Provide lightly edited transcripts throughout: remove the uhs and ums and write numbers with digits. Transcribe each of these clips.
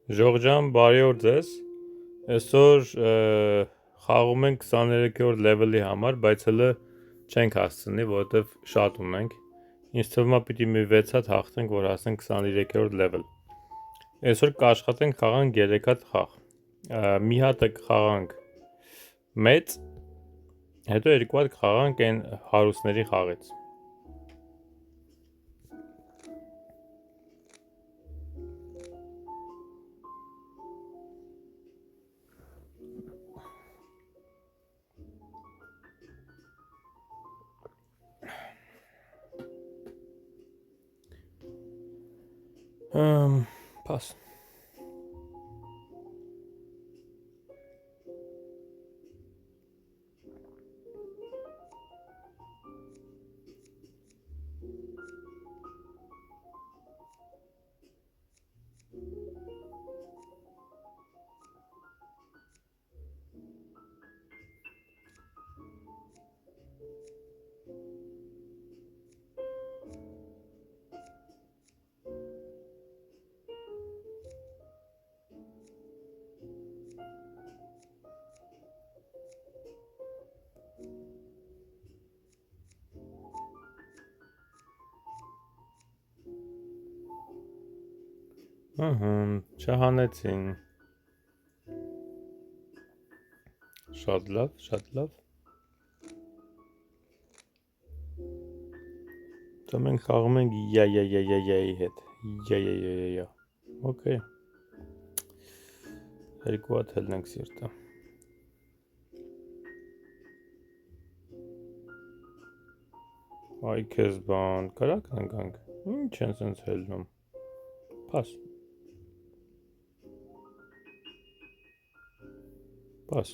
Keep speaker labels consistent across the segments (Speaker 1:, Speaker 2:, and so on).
Speaker 1: Ժողջան, բարի օր ձեզ։ Այսօր խաղում ենք 23-րդ level-ի համար, բայց հələ չենք հասցնի, որովհետև շատ ունենք։ Ինձ թվում է պիտի մի 6 հատ հաղթենք, որ հասնենք 23-րդ level։ Այսօր կաշխատենք խաղանք 3 հատ խաղ։ Մի հատը կխաղանք մեծ, հետո 2 հատ կխաղանք այն հարուստների խաղից։ Pass. Չհանեցին։ Շատ լավ, շատ լավ։ Դա մենք խաղում ենք յայի հետ։ Յա։ Okay։ Երկու հատ հելնենք սիրտը։ Այ քեզ բան, կարակ ընկանք։ Ինչ են սենց հելնում։ Pass։ Pass։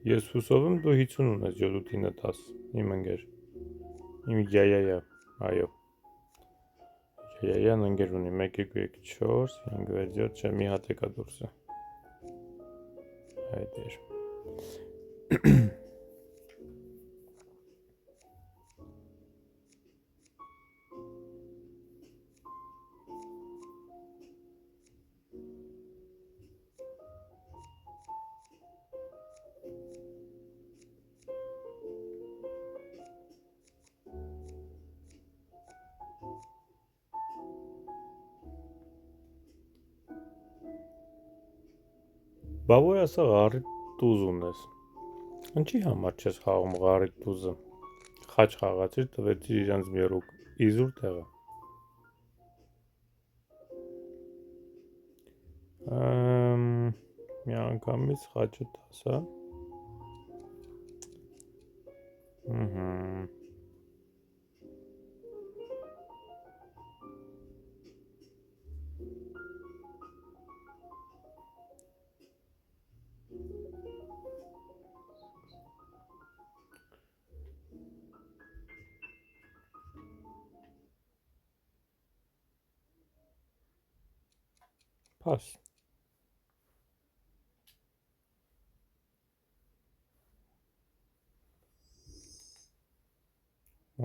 Speaker 1: Ես հուսով եմ դու 50 ունես 7-9 10 իմ ընկեր։ Իմ յա, այո։ Յան ընկեր ունի 1 2 3 4 5 6 7 չէ մի հատ եկա դուրսը։ Այդեր։ Բա որ ասա ղարի տուզ ունես։ Ինչի համար չես խաղում ղարի տուզը։ Խաչ խաղացիր, տվեցիր իրանց մերուկ իզուր տեղը։ Մի անգամից խաչը տասա։ Pass։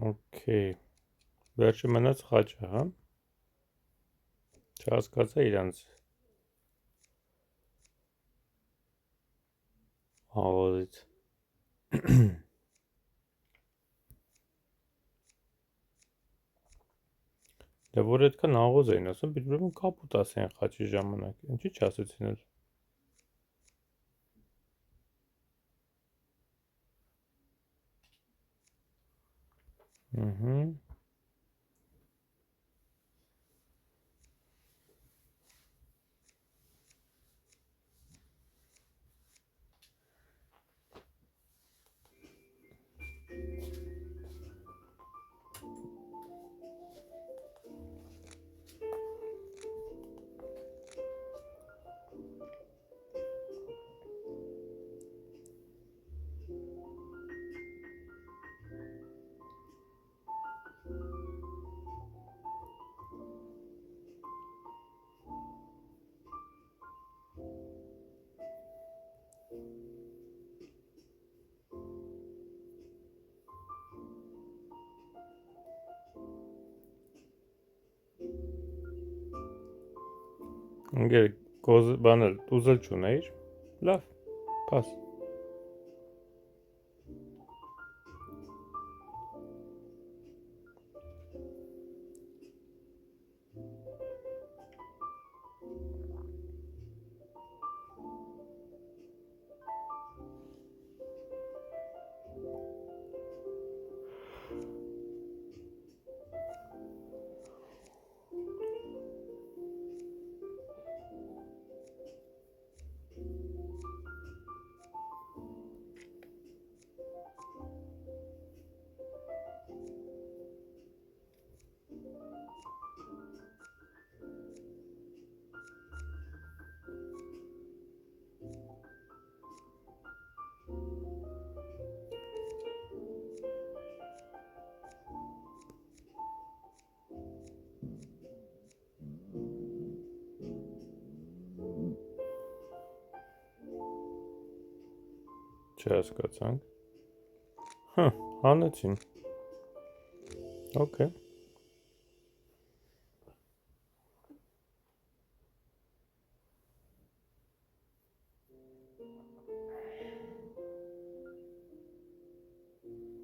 Speaker 1: Okay։ Վերջը մնաց խաչը, հա։ Չհասկացա իրանց աղոզից։ Դե որ այդքան աղոզ էին ասում, պիտի ուրեմն կապուտ ասեին խաչի ժամանակ։ Ինչի չասեցին էլ։ Ընկեր բանել ուզել չունեիր։ Լավ, pass։ Չհասկացանք։ Հանեցին։ Okay։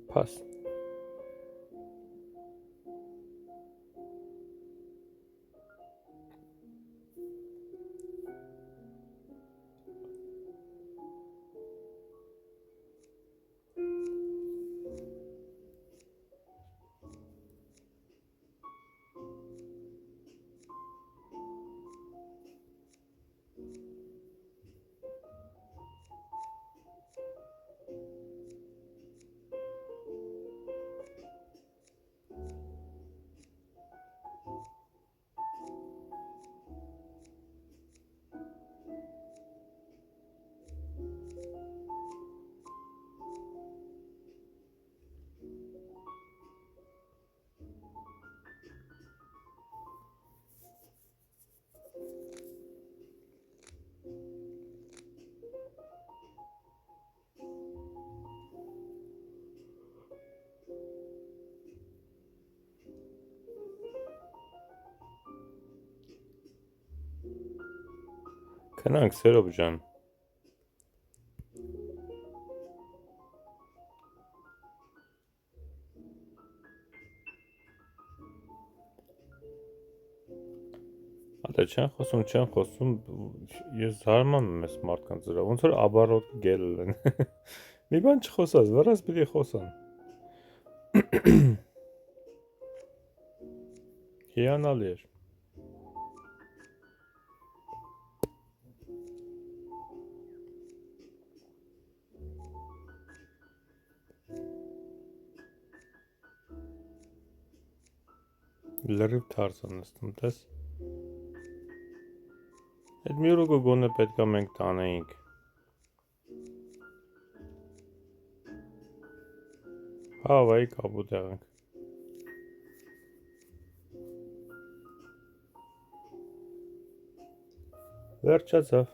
Speaker 1: Pass։ Քնանք Սերոբ ջան։ Ատե չեն խոսում, ես զարմանում եմ այս մարդկանց վրա, ոնց որ աբառոտ գելել են։ Մի բան չխոսած, վրաս պիտի խոսան։ Հիանալի էր։ Լրիվ թարս է նստում, տես։ Այդ մի օրը գոնե պետքա մենք տանեինք։ Հավայի կապուտ եղանք։ Վերջացավ։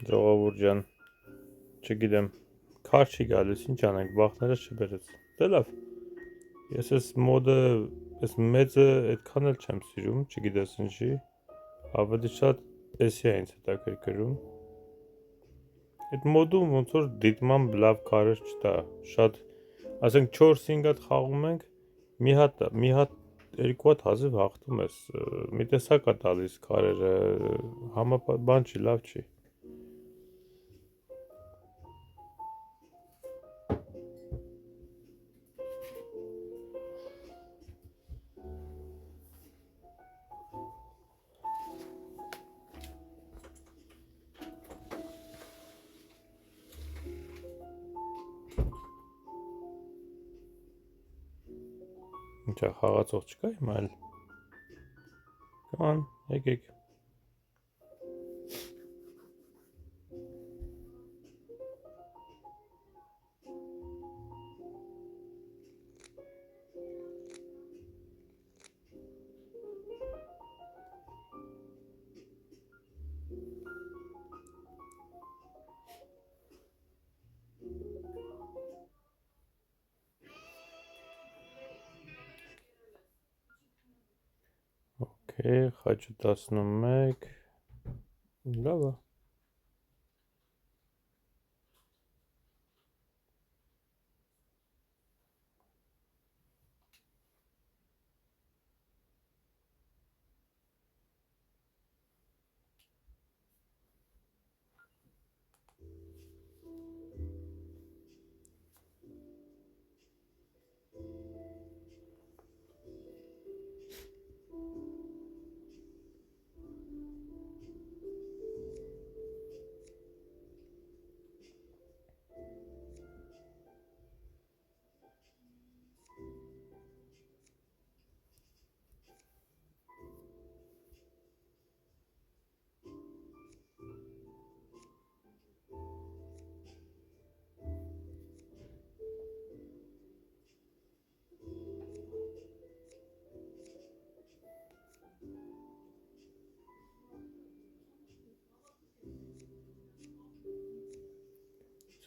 Speaker 1: Ժողովուրդ ջան, չգիտեմ, քար չի գալիս, ինչ անենք, բախներս չբերեց։ Դե լավ։ Ես այս մոդը, այս մեծը այդքան էլ չեմ սիրում, չգիտես ինչի։ Ավելի շատ էսի է ինձ հետաքրքրում։ Այդ մոդում ոնց որ դիտմամբ լավ քարեր չտա, շատ, ասենք 4-5 հատ խաղում ենք, մի հատ երկու հատ հազիվ հաղթում ես, մի տեսակ է տալիս քարերը, բան չի, լավ չի։ Ինչա խաղացող չկա հիմա էլ։ Come on, եկեք։ Okay, խաչը 11, լավ է։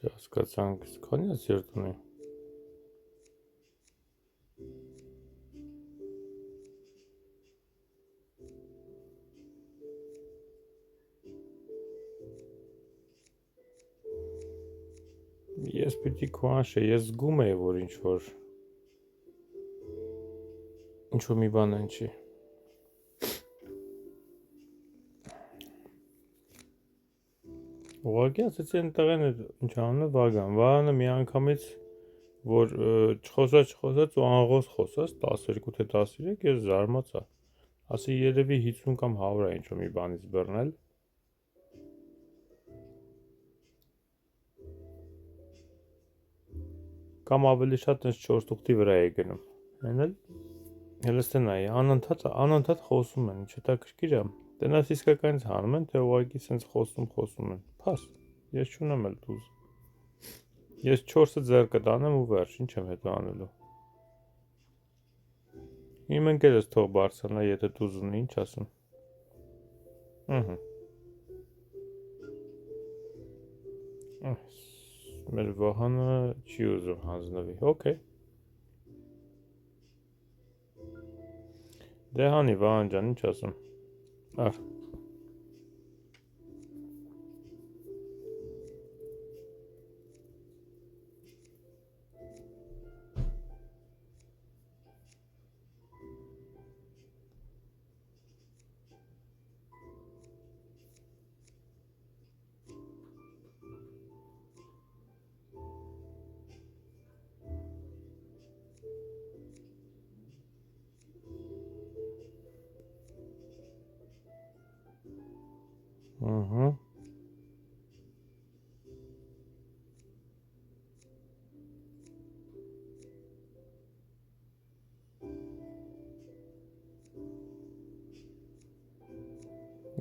Speaker 1: Հասկացանք, քանի է սիրտ ունի։ Ես պիտի քուանշե, ես զգում էի, որ ինչ-որ մի բան են չի։ Ուղղակի ասեցի ընտեղեն ինչ անում է Վագանը մի անգամից որ չխոսած ու անգոս խոսած 12 թե 13 ես զարմացա։ Ասի երևի 50 կամ 100 է ինչ-որ մի բանից բռնել։ Կամ ավելի շատ այս 4 թուղթի վրա է գնում։ Հեն էլ հելստենայի անընդհատ խոսում են, ինչ հետաքրքիր է։ Տենաս իսկականից հանում են, թե ուղղակի սենց խոսում են։ Փաս, ես չունեմ էլ դուզ։ Ես 4-ը ձեռքը տանեմ ու վերջ, ինչ եմ հետո անելու։ Իմ ընկերս թող բարձրանա, եթե դուզ ունի, ինչ ասում։ Մեր Վահանը չի ուզում հանձնվի, օքեյ։ Դե հանի Վահան ջան, ինչ ասում։ Ար։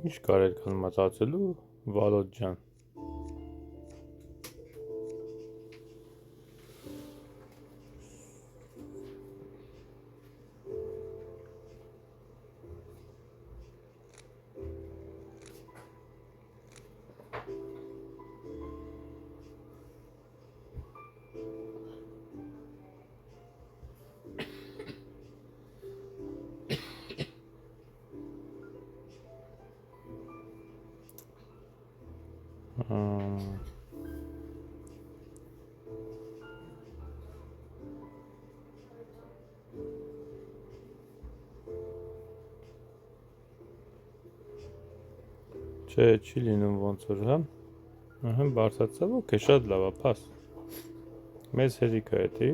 Speaker 1: Ինչ կար այդքան մտածելու, Վալոդ ջան։ Չէ, չի լինում ոնց որ, հա։ Ահա բարձացավ, օքեյ, շատ լավ է, փաս։ Մեծ հերիք է էդի։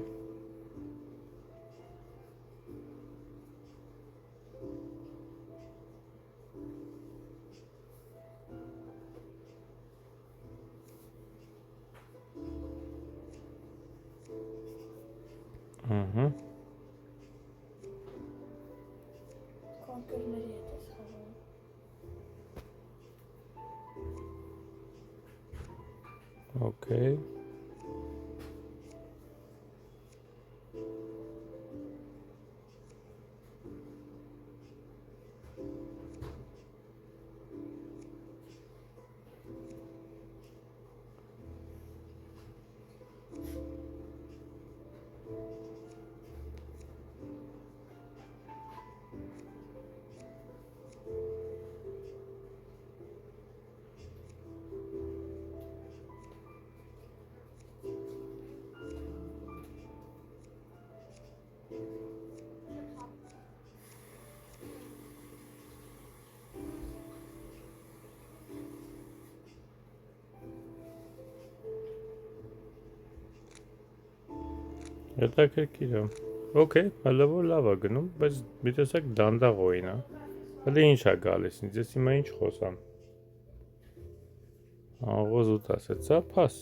Speaker 2: Կոնկրների հետ ես խաղում։
Speaker 1: Okay. Հետաքրքիր է։ Okay, հələ որ լավ է գնում, բայց մի տեսակ դանդաղ օին է։ Հələ ինչ է գալիս, ինձ ես հիմա ինչ խոսամ։ Աղոզ ու ասեցա, փաս։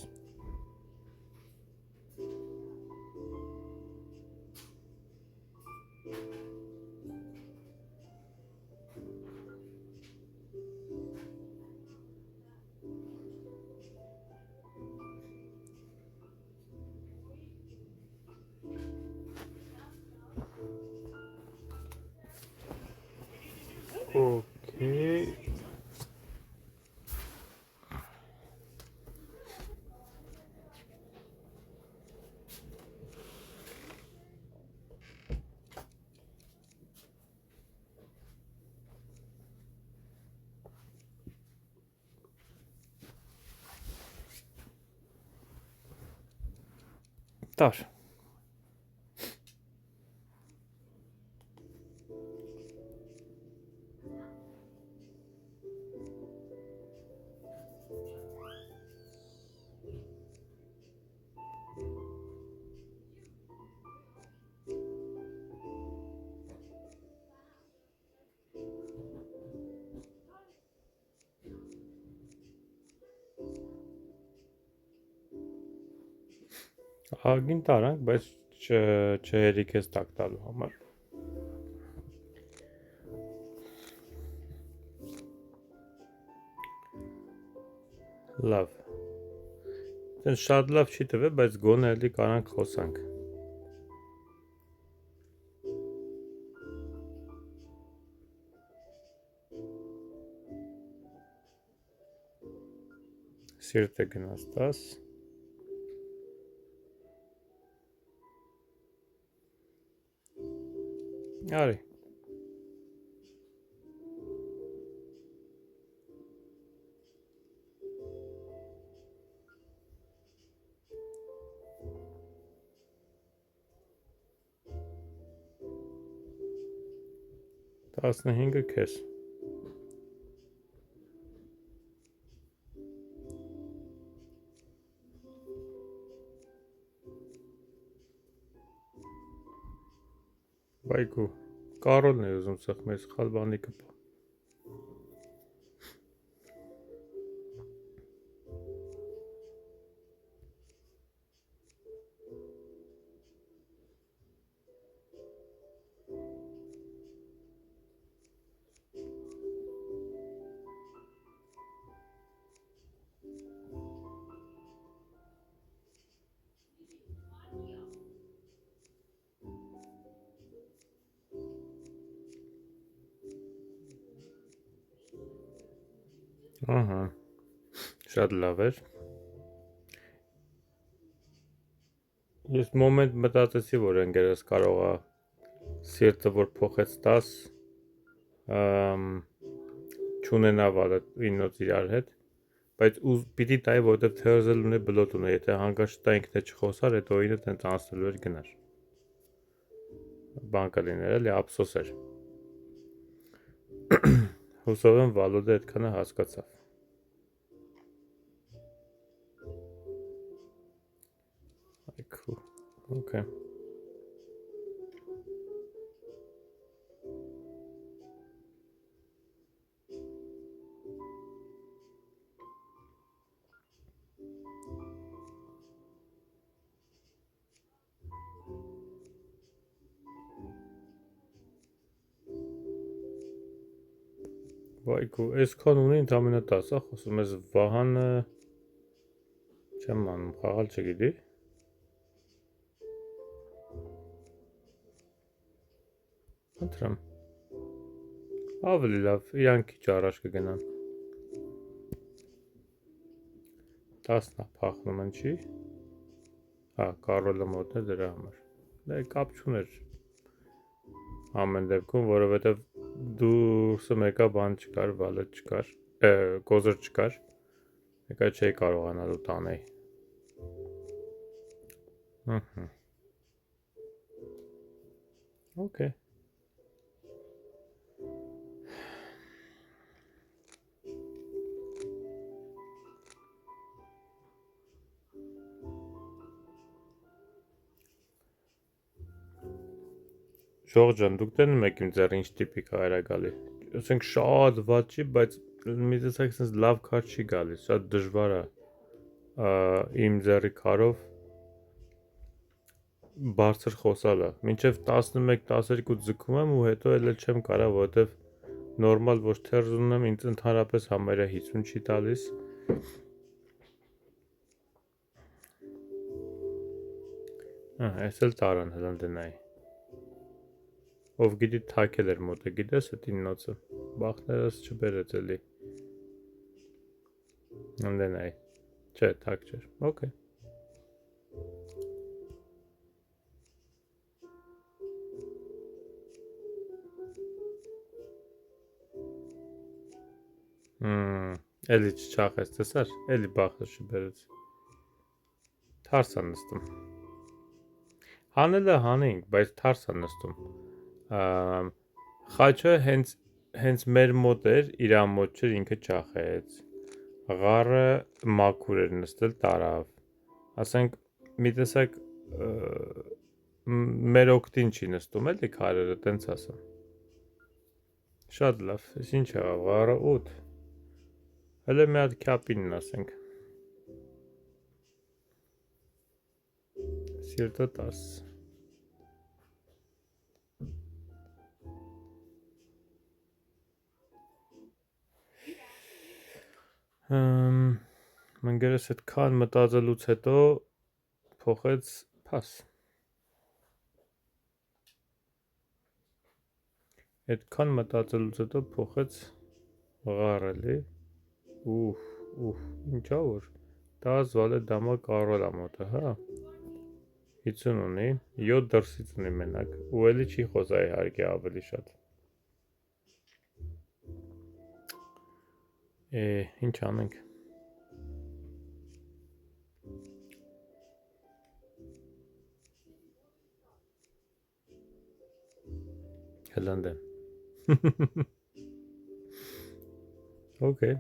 Speaker 1: Okay. Տար։ Ահագին տարանք, բայց չհերիք ես տակ տալու համար։ Լավ։ Դեն շատ լավ չի տվել, բայց գոնե էլի կարանք խոսանք։ Սիրտ է գնաց 10։ Արի։ Տասնհինգը քեզ։ Բայկու, Կարոլն է ուզում սխմել, սխալ բանի կպա։ Ահա, շատ լավ էր։ Ես մոմենտ մտածեցի, որ ընկերս կարող է սիրտը որ փոխեց 10 չունենա վալը 9-ից իրար հետ, բայց պիտի տայի, որովհետև թերզել ունի բլոտ ունի, եթե հանկարծ տա ինքն է չխոսար, այդ օինը տենց անցնելու էր գնար։ Բան կլիներ, էլի ափսոս էր։ Հուսով եմ Վալոդը այդքանը հասկացավ։ Cool. Okay. Բայկու, այսքան ունի ընդամենը 10, խոսում ես Վահանը չեմ անում, խաղալ չգիտի։ Ընտրեմ։ Ավելի լավ, իրանք քիչ առաջ կգնան։ 10-ն է փախնում են չի։ Հա, Կարոլը մոտն է դրա համար։ Դա կապ չուներ։ Ամեն դեպքում, որովհետև դուրսը մեկա բան չկար, վալը չկար, կոզր չկար։ Եկա չէի կարողանալու տանեի։ Okay. Ժողջան, դուք տենում եք իմ ձեռը ինչ տիպիկ այրա գալի։ Ասենք շատ վատ չի, բայց մի տեսակ sense լավ քար չի գալիս, շատ դժվար է իմ ձեռի քարով բարձր խոսալը։ Մինչև 11-12 ձգում եմ ու հետո էլ չեմ կարա, որովհետև նորմալ ոչ թերզ ունեմ, ինձ ընդհանրապես համարյա 50 չի տալիս։ Այս էլ տարան հլան դնայի։ Ով գիտի թակել էր մոտը, գիտես էդ իննոցը, բախներս չբերեց էլի։ Ընդենայի, չէ, թակ չեր, ոքեյ։ Էլի չչախես, տեսար, էլի բախը չբերեց։ Թարս է նստում։ Հանելը հանենք, բայց թարս է նստում։ Խաչը հենց մեր մոտ էր, իր մոտ չէր, ինքը չախեց։ Ղարը մաքուր էր նստել, տարավ։ Ասենք մի տեսակ մեր օգտին չի նստում, էլի քարերը, տենց ասեմ։ Շատ լավ, ես ինչ եղավ, ղարը 8։ Հələ մի հատ քյապինն ասենք։ Սիրտը 10։ Մնգերս այդքան մտածելուց հետո փոխեց փաս։ Այդքան մտածելուց հետո փոխեց ղար էլի։ Ինչա որ 10 վալե դամա կարոլ ամոտը, հա։ 50 ունի, 7 դրսից ունի մենակ, ու էլի չի խոսա իհարկե ավելի շատ։ Ինչ անենք։ Հլանդեմ։ Okay.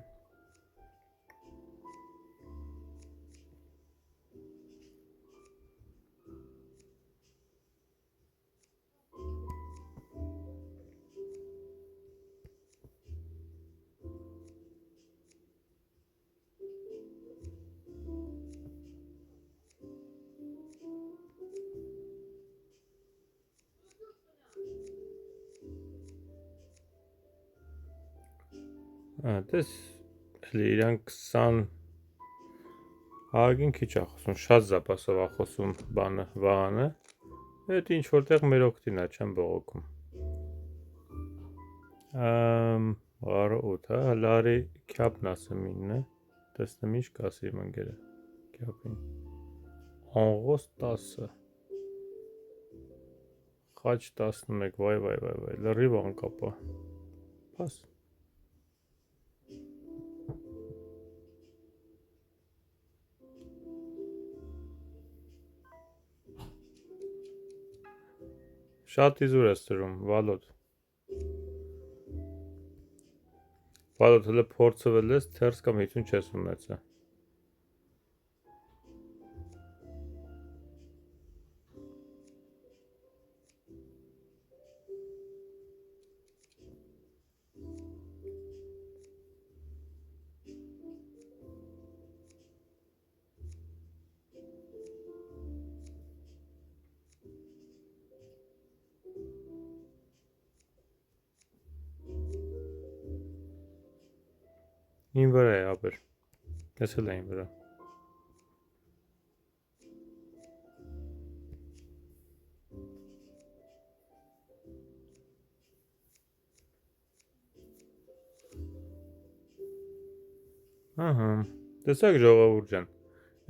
Speaker 1: Դες իրանք 20 հագին քիչ է խոսում, շատ զապասով է խոսում բանը, վահանը, այդ ինչ որտեղ մեր օգտին է, չեմ բողոքում։ Ղարը 8, հա, հլարի քյապն ասեմ 9, տեսնեմ ինչ կասի մնգերը, քյապին։ Անղոս 10, խաչ 11, վայ, լրիվ անկապա, պաս։ Շատ իզուր ես սրում, Վալոտ, հլը փորձվել ես, թերս կամ 50 չես ունեցա։ Իմ վրա է ապեր, ես էլ է իմ վրա։ Տեսակ ժողովուրդ ջան,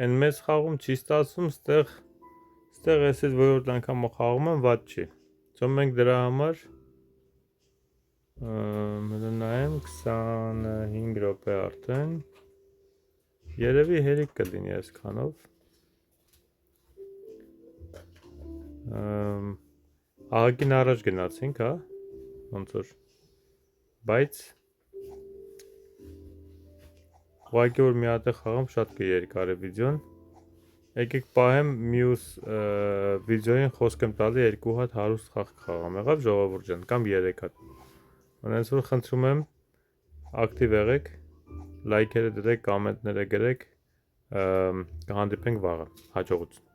Speaker 1: են մեզ խաղում չի ստացվում, ստեղ ես էդ որորդ անգամ խաղում եմ, վատ չի։ Ծո մենք դրա համար նայեմ 25 րոպե արդեն, երևի հերիք կլինի այս քանով։ Ահագին առաջ գնացինք, հա, ոնց որ, բայց ուղղակի որ մի հատ է խաղամ շատ կերկար է վիդեոն, Եկեք պահեմ մյուս վիդեոին խոսք եմ տալի 2 հատ հարուստ խաղ խաղամ, եղավ ժողովուրդ ջան, կամ 3 հատ։ Ոնց որ խնդրում եմ ակտիվ եղեք, լայքերը դրեք, կոմենտները գրեք, կհանդիպենք վաղը, հաջողություն։